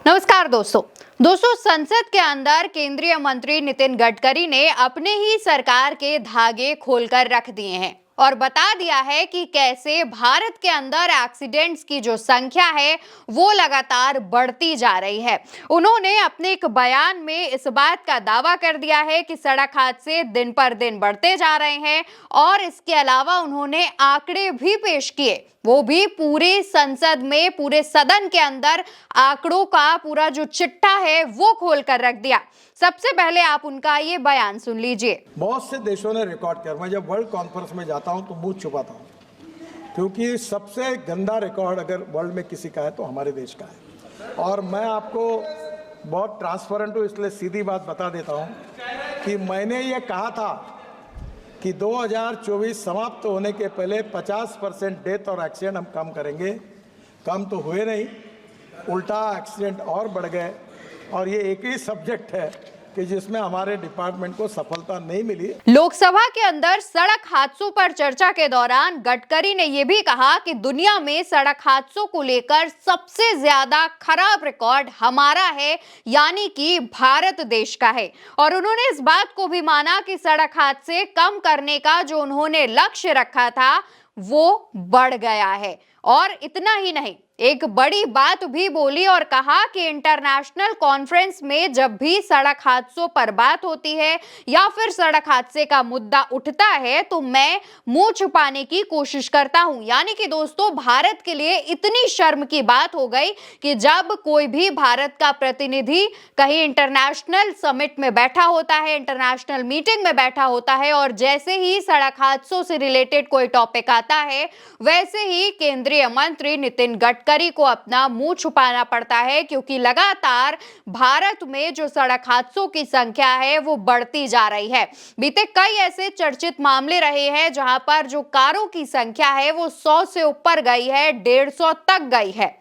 नमस्कार दोस्तों संसद के अंदर केंद्रीय मंत्री नितिन गडकरी ने अपने ही सरकार के धागे खोलकर रख दिए हैं और बता दिया है कि कैसे भारत के अंदर एक्सीडेंट्स की जो संख्या है वो लगातार बढ़ती जा रही है। उन्होंने अपने एक बयान में इस बात का दावा कर दिया है कि सड़क हादसे दिन पर दिन बढ़ते जा रहे हैं और इसके अलावा उन्होंने आंकड़े भी पेश किए, वो भी पूरे संसद में, पूरे सदन के अंदर आंकड़ों का पूरा जो चिट्ठा है वो खोल कर रख दिया। सबसे पहले आप उनका ये बयान सुन लीजिए। बहुत से देशों ने रिकॉर्ड किया। मैं जब वर्ल्ड कॉन्फ्रेंस में जाता हूं तो मुंह छुपाता हूं, क्योंकि सबसे गंदा रिकॉर्ड अगर वर्ल्ड में किसी का है तो हमारे देश का है। और मैं आपको बहुत ट्रांसपेरेंट हूं, इसलिए सीधी बात बता देता हूं कि मैंने ये कहा था कि 2024 समाप्त होने के पहले 50% डेथ और एक्सीडेंट हम कम करेंगे। कम तो हुए नहीं, उल्टा एक्सीडेंट और बढ़ गए। और ये एक ही सब्जेक्ट है कि जिसमें हमारे डिपार्टमेंट को सफलता नहीं मिली। लोकसभा के अंदर सड़क हादसों पर चर्चा के दौरान गडकरी ने यह भी कहा कि दुनिया में सड़क हादसों को लेकर सबसे ज्यादा खराब रिकॉर्ड हमारा है, यानी कि भारत देश का है। और उन्होंने इस बात को भी माना कि सड़क हादसे कम करने का जो उन्होंने लक्ष्य रखा था वो बढ़ गया है। और इतना ही नहीं, एक बड़ी बात भी बोली और कहा कि इंटरनेशनल कॉन्फ्रेंस में जब भी सड़क हादसों पर बात होती है या फिर सड़क हादसे का मुद्दा उठता है तो मैं मुंह छुपाने की कोशिश करता हूं। यानी कि दोस्तों, भारत के लिए इतनी शर्म की बात हो गई कि जब कोई भी भारत का प्रतिनिधि कहीं इंटरनेशनल समिट में बैठा होता है, इंटरनेशनल मीटिंग में बैठा होता है और जैसे ही सड़क हादसों से रिलेटेड कोई टॉपिक आता है, वैसे ही केंद्रीय मंत्री नितिन गडकरी को अपना मुंह छुपाना पड़ता है, क्योंकि लगातार भारत में जो सड़क हादसों की संख्या है वो बढ़ती जा रही है। बीते कई ऐसे चर्चित मामले रहे हैं जहां पर जो कारों की संख्या है वो 100 से ऊपर गई है, 150 तक गई है।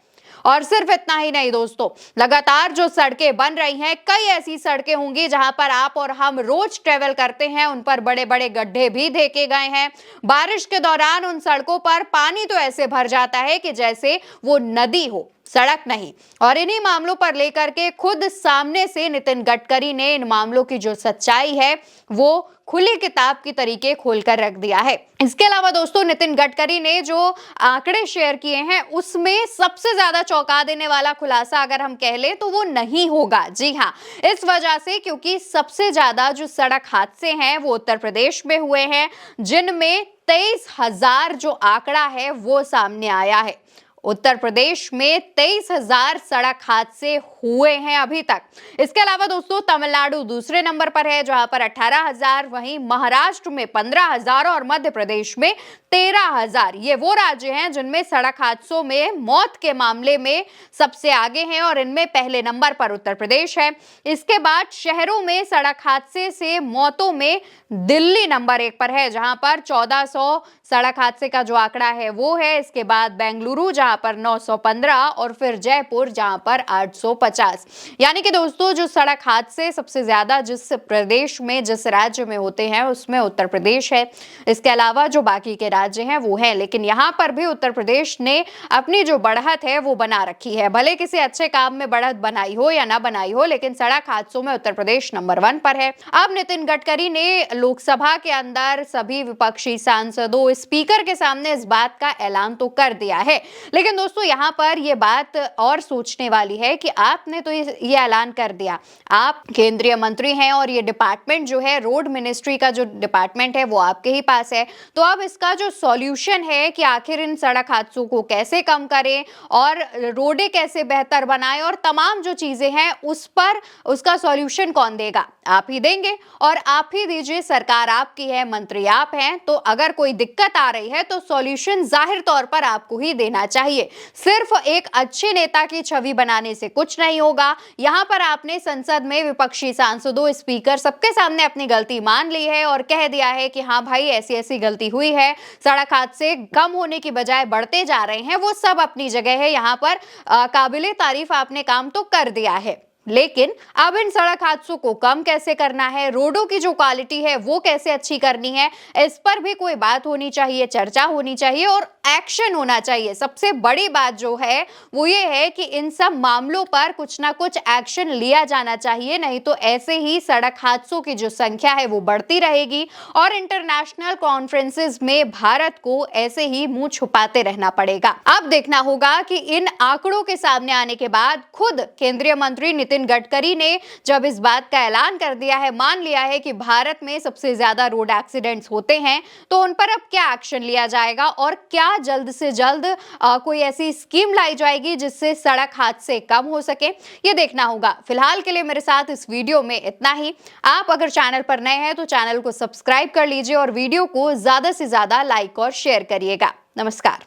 और सिर्फ इतना ही नहीं दोस्तों, लगातार जो सड़कें बन रही हैं, कई ऐसी सड़कें होंगी जहां पर आप और हम रोज ट्रेवल करते हैं, उन पर बड़े बड़े गड्ढे भी देखे गए हैं। बारिश के दौरान उन सड़कों पर पानी तो ऐसे भर जाता है कि जैसे वो नदी हो, सड़क नहीं। और इन्हीं मामलों पर लेकर के खुद सामने से नितिन गडकरी ने इन मामलों की जो सच्चाई है वो खुली किताब की तरीके खोलकर रख दिया है। इसके अलावा दोस्तों, नितिन गडकरी ने जो आंकड़े शेयर किए हैं उसमें सबसे ज्यादा चौंका देने वाला खुलासा अगर हम कह लें तो वो नहीं होगा। जी हाँ, इस वजह से क्योंकि सबसे ज्यादा जो सड़क हादसे हैं वो उत्तर प्रदेश में हुए हैं, जिनमें 23,000 जो आंकड़ा है वो सामने आया है। उत्तर प्रदेश में 23,000 सड़क हादसे हुए हैं अभी तक। इसके अलावा दोस्तों, तमिलनाडु दूसरे नंबर पर है जहां पर 18,000, वहीं महाराष्ट्र में 15,000 और मध्य प्रदेश में 13,000। ये वो राज्य हैं जिनमें सड़क हादसों में मौत के मामले में सबसे आगे हैं और इनमें पहले नंबर पर उत्तर प्रदेश है। इसके बाद शहरों में सड़क हादसे से मौतों में दिल्ली नंबर 1 पर है जहां पर 1400 सड़क हादसे का जो आंकड़ा है वो है। इसके बाद बेंगलुरु जहां पर 915 और फिर जयपुर जहां पर 850। यानी कि दोस्तों, जो सड़क हादसे सबसे ज्यादा जिस प्रदेश में, जिस राज्य में होते हैं उसमें उत्तर प्रदेश है। इसके अलावा जो बाकी के राज्य हैं वो है, लेकिन यहाँ पर भी उत्तर प्रदेश ने अपनी जो बढ़त है वो बना रखी है। भले किसी अच्छे काम में बढ़त बनाई हो या ना बनाई हो, लेकिन सड़क हादसों में उत्तर प्रदेश नंबर 1 पर है। अब नितिन गडकरी ने लोकसभा के अंदर सभी विपक्षी सांसदों, स्पीकर के सामने इस बात का ऐलान तो कर दिया है, लेकिन दोस्तों यहाँ पर यह बात और सोचने वाली है कि आपने तो ये ऐलान कर दिया, आप केंद्रीय मंत्री हैं और ये डिपार्टमेंट जो है, रोड मिनिस्ट्री का जो डिपार्टमेंट है वो आपके ही पास है। तो अब इसका जो सॉल्यूशन है कि आखिर इन सड़क हादसों को कैसे कम करें और रोडें कैसे बेहतर बनाएं और तमाम जो चीजें हैं उस पर उसका सॉल्यूशन कौन देगा? आप ही देंगे और आप ही दीजिए। सरकार आपकी है, मंत्री आप हैं, तो अगर कोई दिक्कत आ रही है तो सॉल्यूशन जाहिर तौर पर आपको ही देना चाहिए। सिर्फ एक अच्छे नेता की छवि बनाने से कुछ नहीं होगा। यहां पर आपने संसद में विपक्षी सांसदों, स्पीकर सबके सामने अपनी गलती मान ली है और कह दिया है कि हाँ भाई, ऐसी ऐसी गलती हुई है, सड़क हादसे कम होने की बजाय बढ़ते जा रहे हैं। वो सब अपनी जगह है, यहाँ पर काबिले तारीफ आपने काम तो कर दिया है। लेकिन अब इन सड़क हादसों को कम कैसे करना है, रोडों की जो क्वालिटी है वो कैसे अच्छी करनी है, इस पर भी कोई बात होनी चाहिए, चर्चा होनी चाहिए और एक्शन होना चाहिए। सबसे बड़ी बात जो है वो ये है कि इन सब मामलों पर कुछ ना कुछ एक्शन लिया जाना चाहिए, नहीं तो ऐसे ही सड़क हादसों की जो संख्या है वो बढ़ती रहेगी और इंटरनेशनल कॉन्फ्रेंसेस में भारत को ऐसे ही मुंह छुपाते रहना पड़ेगा। अब देखना होगा कि इन आंकड़ों के सामने आने के बाद खुद केंद्रीय मंत्री नितिन गडकरी ने जब इस बात का ऐलान कर दिया है, मान लिया है कि भारत में सबसे ज्यादा रोड एक्सीडेंट्स होते हैं, तो उन पर अब क्या एक्शन लिया जाएगा और क्या जल्द से जल्द कोई ऐसी स्कीम लाई जाएगी जिससे सड़क हादसे कम हो सके, ये देखना होगा। फिलहाल के लिए मेरे साथ इस वीडियो में इतना ही। आप अगर चैनल पर नए हैं तो चैनल को सब्सक्राइब कर लीजिए और वीडियो को ज्यादा से ज्यादा लाइक और शेयर करिएगा। नमस्कार।